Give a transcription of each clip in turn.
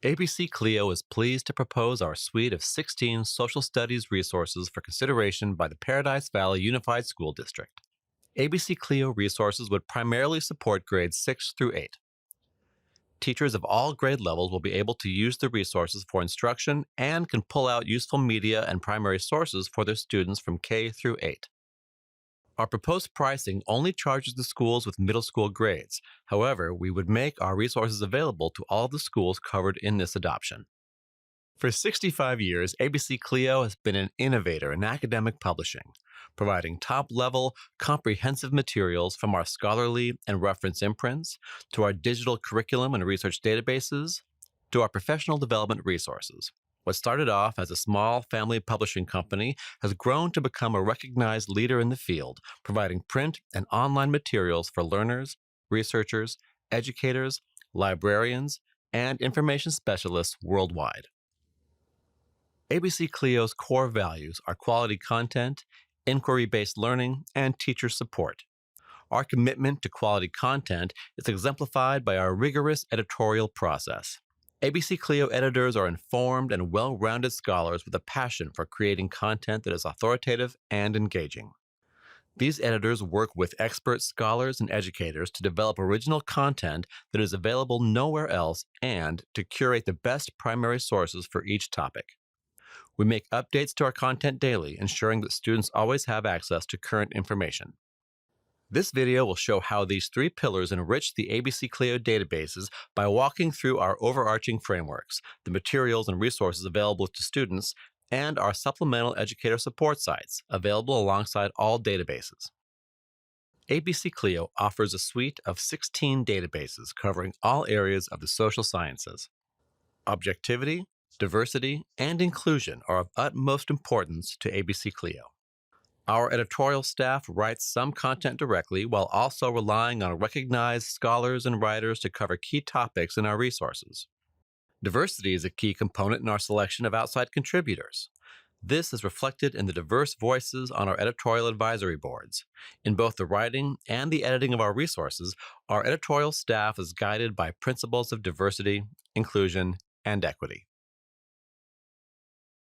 ABC-CLIO is pleased to propose our suite of 16 social studies resources for consideration by the Paradise Valley Unified School District. ABC-CLIO resources would primarily support grades 6 through 8. Teachers of all grade levels will be able to use the resources for instruction and can pull out useful media and primary sources for their students from K through 8. Our proposed pricing only charges the schools with middle school grades. However, we would make our resources available to all the schools covered in this adoption. For 65 years, ABC-CLIO has been an innovator in academic publishing, providing top-level, comprehensive materials from our scholarly and reference imprints, to our digital curriculum and research databases, to our professional development resources. What started off as a small family publishing company has grown to become a recognized leader in the field, providing print and online materials for learners, researchers, educators, librarians, and information specialists worldwide. ABC-CLIO's core values are quality content, inquiry-based learning, and teacher support. Our commitment to quality content is exemplified by our rigorous editorial process. ABC-CLIO editors are informed and well-rounded scholars with a passion for creating content that is authoritative and engaging. These editors work with expert scholars and educators to develop original content that is available nowhere else and to curate the best primary sources for each topic. We make updates to our content daily, ensuring that students always have access to current information. This video will show how these three pillars enrich the ABC-CLIO databases by walking through our overarching frameworks, the materials and resources available to students, and our supplemental educator support sites, available alongside all databases. ABC-CLIO offers a suite of 16 databases covering all areas of the social sciences. Objectivity, diversity, and inclusion are of utmost importance to ABC-CLIO. Our editorial staff writes some content directly while also relying on recognized scholars and writers to cover key topics in our resources. Diversity is a key component in our selection of outside contributors. This is reflected in the diverse voices on our editorial advisory boards. In both the writing and the editing of our resources, our editorial staff is guided by principles of diversity, inclusion, and equity.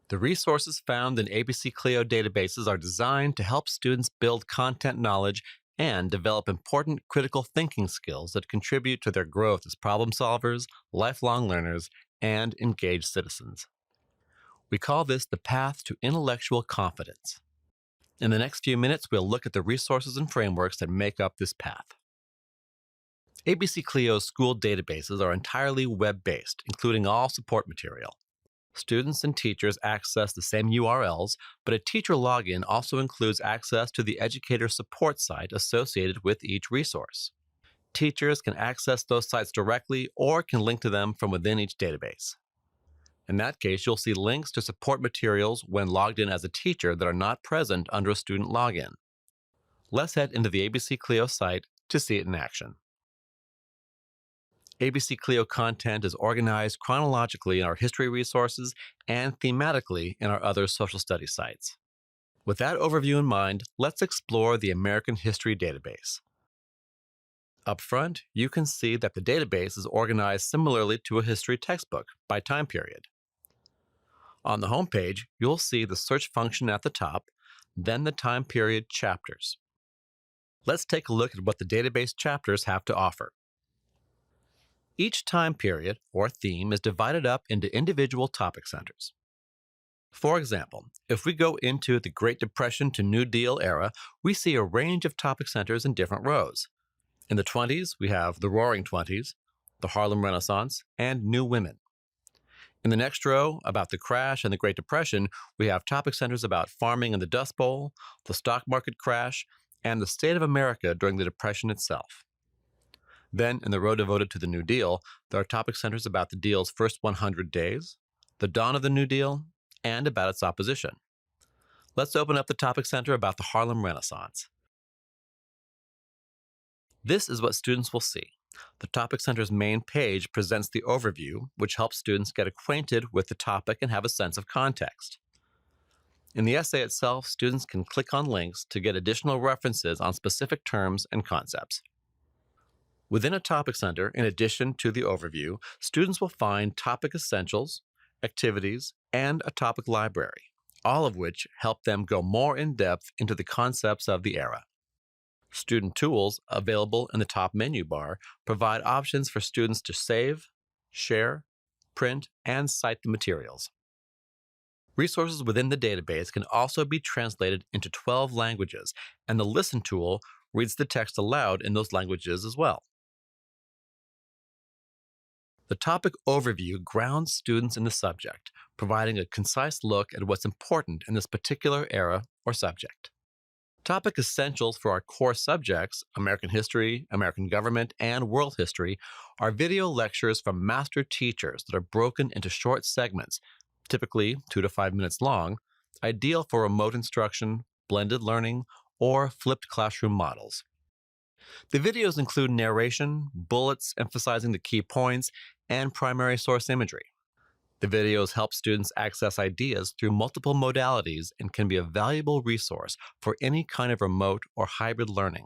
The resources found in ABC-CLIO databases are designed to help students build content knowledge and develop important critical thinking skills that contribute to their growth as problem solvers, lifelong learners, and engaged citizens. We call this the path to intellectual confidence. In the next few minutes, we'll look at the resources and frameworks that make up this path. ABC-CLIO's school databases are entirely web-based, including all support material. Students and teachers access the same URLs, but a teacher login also includes access to the educator support site associated with each resource. Teachers can access those sites directly or can link to them from within each database. In that case, you'll see links to support materials when logged in as a teacher that are not present under a student login. Let's head into the ABC-CLIO site to see it in action. ABC-CLIO content is organized chronologically in our history resources and thematically in our other social studies sites. With that overview in mind, let's explore the American History database. Up front, you can see that the database is organized similarly to a history textbook by time period. On the home page, you'll see the search function at the top, then the time period chapters. Let's take a look at what the database chapters have to offer. Each time period, or theme, is divided up into individual topic centers. For example, if we go into the Great Depression to New Deal era, we see a range of topic centers in different rows. In the 20s, we have the Roaring Twenties, the Harlem Renaissance, and New Women. In the next row, about the crash and the Great Depression, we have topic centers about farming and the Dust Bowl, the stock market crash, and the state of America during the Depression itself. Then, in the row devoted to the New Deal, there are topic centers about the deal's first 100 days, the dawn of the New Deal, and about its opposition. Let's open up the topic center about the Harlem Renaissance. This is what students will see. The topic center's main page presents the overview, which helps students get acquainted with the topic and have a sense of context. In the essay itself, students can click on links to get additional references on specific terms and concepts. Within a topic center, in addition to the overview, students will find topic essentials, activities, and a topic library, all of which help them go more in depth into the concepts of the era. Student tools, available in the top menu bar, provide options for students to save, share, print, and cite the materials. Resources within the database can also be translated into 12 languages, and the Listen tool reads the text aloud in those languages as well. The topic overview grounds students in the subject, providing a concise look at what's important in this particular era or subject. Topic essentials for our core subjects, American history, American government, and world history, are video lectures from master teachers that are broken into short segments, typically 2 to 5 minutes long, ideal for remote instruction, blended learning, or flipped classroom models. The videos include narration, bullets emphasizing the key points, and primary source imagery. The videos help students access ideas through multiple modalities and can be a valuable resource for any kind of remote or hybrid learning.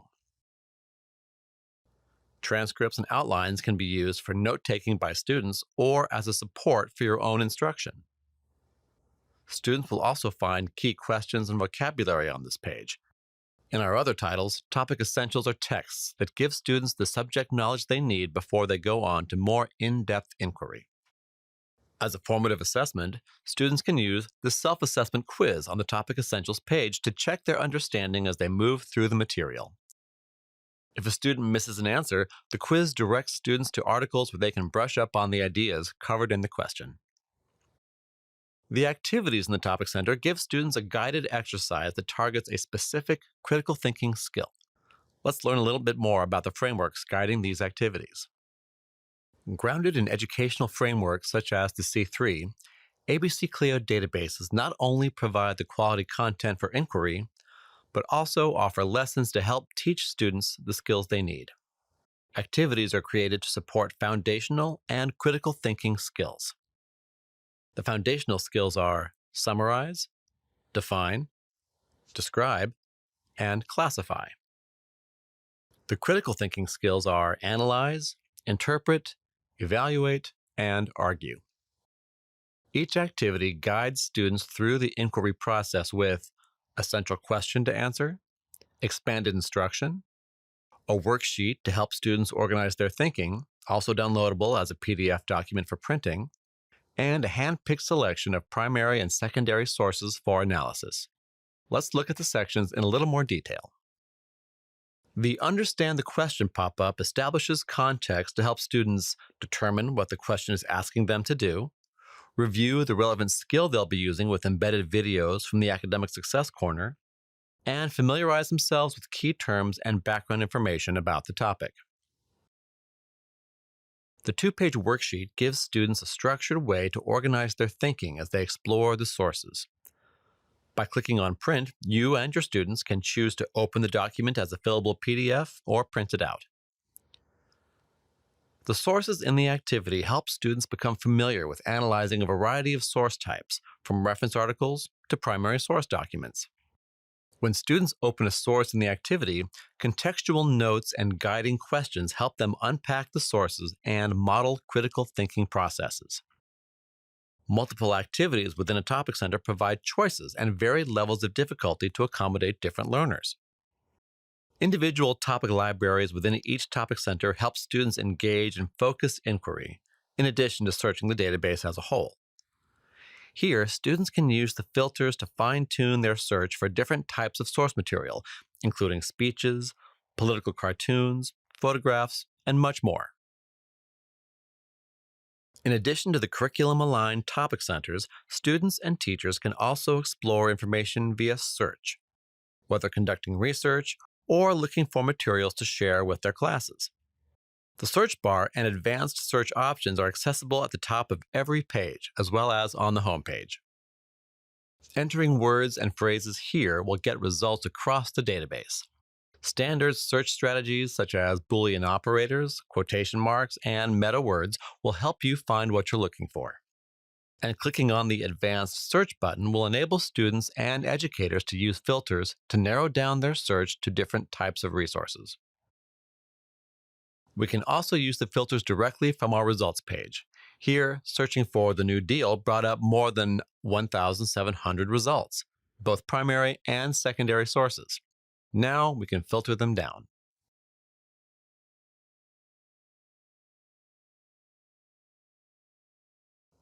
Transcripts and outlines can be used for note-taking by students or as a support for your own instruction. Students will also find key questions and vocabulary on this page. In our other titles, topic essentials are texts that give students the subject knowledge they need before they go on to more in-depth inquiry. As a formative assessment, students can use the self-assessment quiz on the Topic Essentials page to check their understanding as they move through the material. If a student misses an answer, the quiz directs students to articles where they can brush up on the ideas covered in the question. The activities in the Topic Center give students a guided exercise that targets a specific critical thinking skill. Let's learn a little bit more about the frameworks guiding these activities. Grounded in educational frameworks such as the C3, ABC-CLIO databases not only provide the quality content for inquiry, but also offer lessons to help teach students the skills they need. Activities are created to support foundational and critical thinking skills. The foundational skills are summarize, define, describe, and classify. The critical thinking skills are analyze, interpret, evaluate, and argue. Each activity guides students through the inquiry process with a central question to answer, expanded instruction, a worksheet to help students organize their thinking, also downloadable as a PDF document for printing, and a hand-picked selection of primary and secondary sources for analysis. Let's look at the sections in a little more detail. The Understand the Question pop-up establishes context to help students determine what the question is asking them to do, review the relevant skill they'll be using with embedded videos from the Academic Success Corner, and familiarize themselves with key terms and background information about the topic. The two-page worksheet gives students a structured way to organize their thinking as they explore the sources. By clicking on Print, you and your students can choose to open the document as a fillable PDF or print it out. The sources in the activity help students become familiar with analyzing a variety of source types, from reference articles to primary source documents. When students open a source in the activity, contextual notes and guiding questions help them unpack the sources and model critical thinking processes. Multiple activities within a topic center provide choices and varied levels of difficulty to accommodate different learners. Individual topic libraries within each topic center help students engage in focused inquiry, in addition to searching the database as a whole. Here, students can use the filters to fine-tune their search for different types of source material, including speeches, political cartoons, photographs, and much more. In addition to the curriculum-aligned topic centers, students and teachers can also explore information via search, whether conducting research or looking for materials to share with their classes. The search bar and advanced search options are accessible at the top of every page, as well as on the home page. Entering words and phrases here will get results across the database. Standard search strategies such as Boolean operators, quotation marks, and meta words will help you find what you're looking for. And clicking on the Advanced Search button will enable students and educators to use filters to narrow down their search to different types of resources. We can also use the filters directly from our results page. Here, searching for the new deal brought up more than 1,700 results, both primary and secondary sources. Now we can filter them down.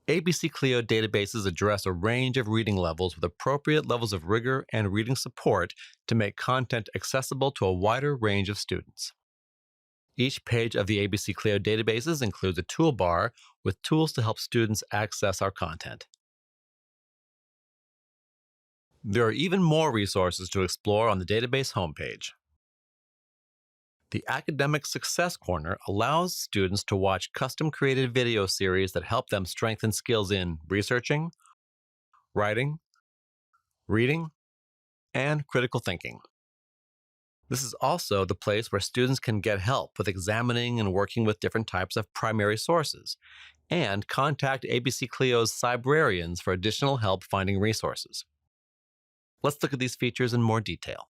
ABC-CLIO databases address a range of reading levels with appropriate levels of rigor and reading support to make content accessible to a wider range of students. Each page of the ABC-CLIO databases includes a toolbar with tools to help students access our content. There are even more resources to explore on the database homepage. The Academic Success Corner allows students to watch custom-created video series that help them strengthen skills in researching, writing, reading, and critical thinking. This is also the place where students can get help with examining and working with different types of primary sources, and contact ABC-CLIO's librarians for additional help finding resources. Let's look at these features in more detail.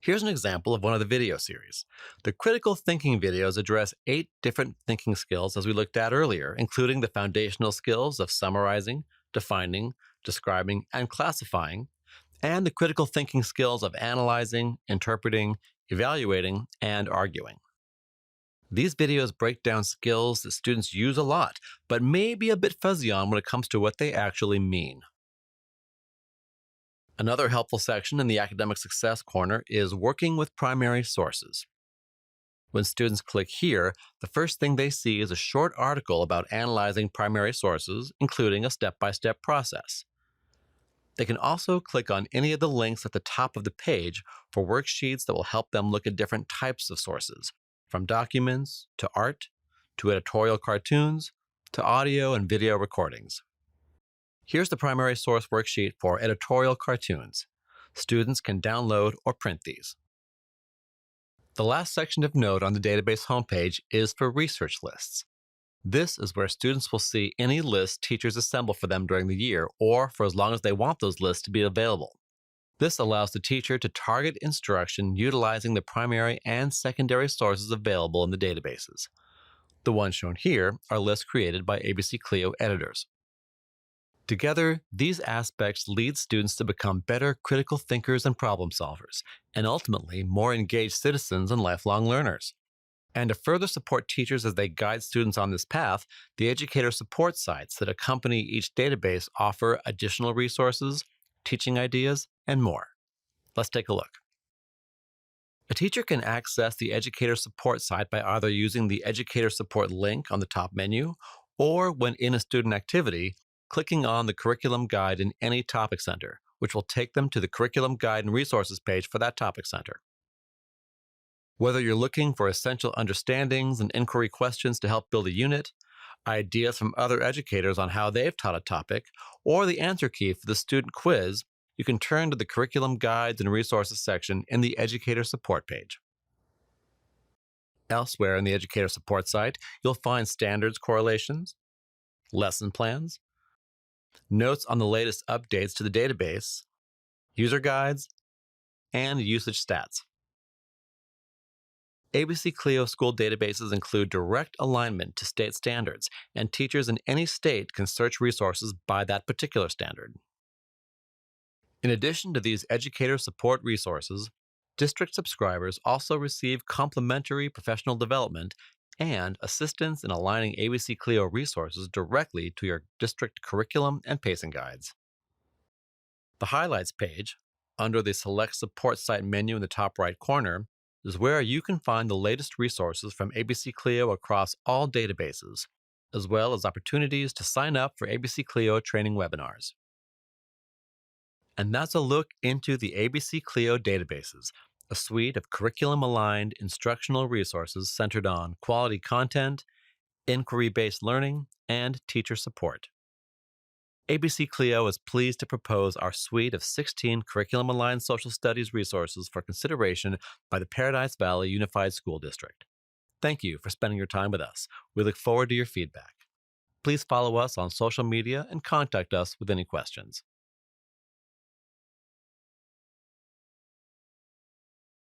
Here's an example of one of the video series. The critical thinking videos address 8 different thinking skills as we looked at earlier, including the foundational skills of summarizing, defining, describing, and classifying, and the critical thinking skills of analyzing, interpreting, evaluating, and arguing. These videos break down skills that students use a lot, but may be a bit fuzzy on when it comes to what they actually mean. Another helpful section in the Academic Success Corner is working with primary sources. When students click here, the first thing they see is a short article about analyzing primary sources, including a step-by-step process. They can also click on any of the links at the top of the page for worksheets that will help them look at different types of sources, from documents to art to editorial cartoons to audio and video recordings. Here's the primary source worksheet for editorial cartoons. Students can download or print these. The last section of note on the database homepage is for research lists. This is where students will see any lists teachers assemble for them during the year, or for as long as they want those lists to be available. This allows the teacher to target instruction utilizing the primary and secondary sources available in the databases. The ones shown here are lists created by ABC-CLIO editors. Together, these aspects lead students to become better critical thinkers and problem solvers, and ultimately more engaged citizens and lifelong learners. And to further support teachers as they guide students on this path, the educator support sites that accompany each database offer additional resources, teaching ideas, and more. Let's take a look. A teacher can access the educator support site by either using the educator support link on the top menu, or when in a student activity, clicking on the curriculum guide in any topic center, which will take them to the curriculum guide and resources page for that topic center. Whether you're looking for essential understandings and inquiry questions to help build a unit, ideas from other educators on how they've taught a topic, or the answer key for the student quiz, you can turn to the curriculum guides and resources section in the educator support page. Elsewhere in the educator support site, you'll find standards correlations, lesson plans, notes on the latest updates to the database, user guides, and usage stats. ABC-CLIO school databases include direct alignment to state standards, and teachers in any state can search resources by that particular standard. In addition to these educator support resources, district subscribers also receive complimentary professional development and assistance in aligning ABC-CLIO resources directly to your district curriculum and pacing guides. The Highlights page, under the Select Support Site menu in the top right corner, is where you can find the latest resources from ABC-CLIO across all databases, as well as opportunities to sign up for ABC-CLIO training webinars. And that's a look into the ABC-CLIO databases, a suite of curriculum-aligned instructional resources centered on quality content, inquiry-based learning, and teacher support. ABC-CLIO is pleased to propose our suite of 16 curriculum-aligned social studies resources for consideration by the Paradise Valley Unified School District. Thank you for spending your time with us. We look forward to your feedback. Please follow us on social media and contact us with any questions.